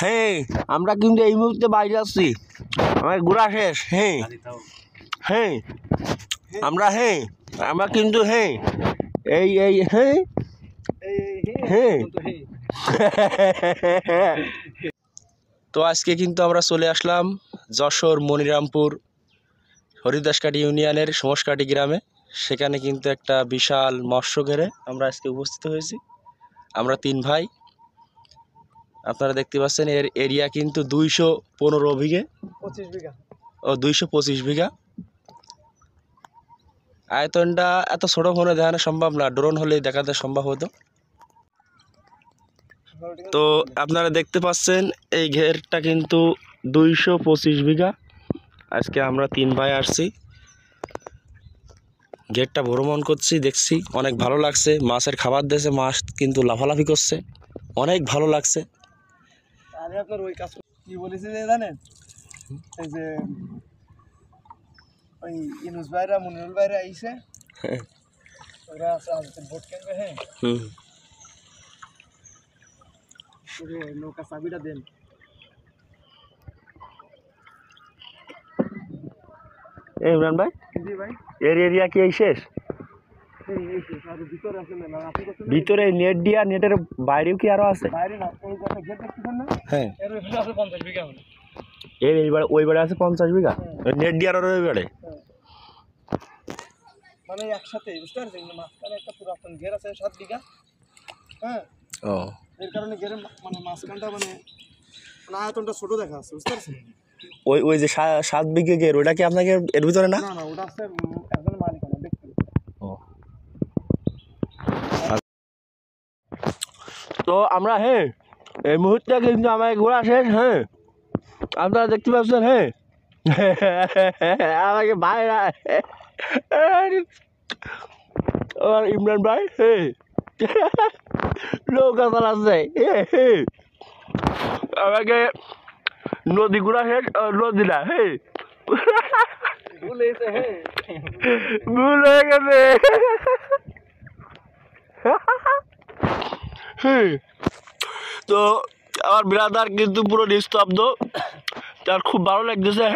হ্যাঁ আমরা কিন্তু এই মুহূর্তে বাইরে আসছি, আমার ঘোরা শেষ। হ্যাঁ হ্যাঁ আমরা কিন্তু এই এই হ্যাঁ হ্যাঁ তো আজকে কিন্তু আমরা চলে আসলাম যশোর মনিরামপুর হরিদাসকাটি ইউনিয়নের সমসকাটি গ্রামে। সেখানে কিন্তু একটা বিশাল মৎস্য ঘেরে আমরা আজকে উপস্থিত হয়েছি। আমরা 3 ভাই, আপনারা দেখতে পাচ্ছেন এর এরিয়া কিন্তু 215 বিঘে, 225 বিঘা। আয়তনটা এত ছোট ফোনে দেখানো সম্ভব না, ড্রোন হলেই দেখাতে সম্ভব হতো। তো আপনারা দেখতে পাচ্ছেন এই ঘেরটা কিন্তু 225 বিঘা। আজকে আমরা 3 ভাই আসছি, ঘেরটা ভ্রমণ করছি, দেখছি অনেক ভালো লাগছে। মাছের খাবার দিয়েছে, মাছ কিন্তু লাফালাফি করছে, অনেক ভালো লাগছে। আমি আপনার ওই কাজ কি বলেছি যে জানেন, এই যে ওই ইনুস ভাইরা মনিরুল ভাইরা আইছে, ওরা আছে আমাদের ভোট কেন্দ্রে। হ্যাঁ নৌকা চাবিটা দেন। ইমরান ভাই, জি ভাই, এর এরিয়া কি এই শেষ? ভিতরে নেট দিয়া, নেটের বাইরেও কি আরো আছে? বাইরে না, ওই কথা গেট দেখতেছেন না? হ্যাঁ, এর ওইখানে আছে 50 বিঘা হলো। এর এইবারে ওইবারে আছে 50 বিঘা, নেট দিয়া আর ওইবারে মানে একসাথে, বুঝতে পারছেন? মাঝখানে একটা পুরাতন ঘের আছে 7 বিঘা। হ্যাঁ, ও এর কারণে ঘেরের মানে মাঝখানটা মানে আয়তনটা ছোট দেখা আছে, বুঝতে পারছেন? ওই যে 7 বিঘে ঘের, ওটা কি আপনাকে এর ভিতরে না? না না, ওটা আছে একজন মালিকানা ব্যক্তি। ও তো আমরা এই মুহূর্তে কিন্তু আমার ঘোরা শেষ। হ্যাঁ আপনারা দেখতে পাচ্ছেন। আমাকে ভাইরা ইমরান ভাই নৌকা চালাচ্ছে, আমাকে নদী ঘোরা শেষ। নদী না, ভুল হয়ে গেছে। তো আমার ব্রাদার কিন্তু পুরো নিস্তব্ধ, তার খুব ভালো লাগতেছে।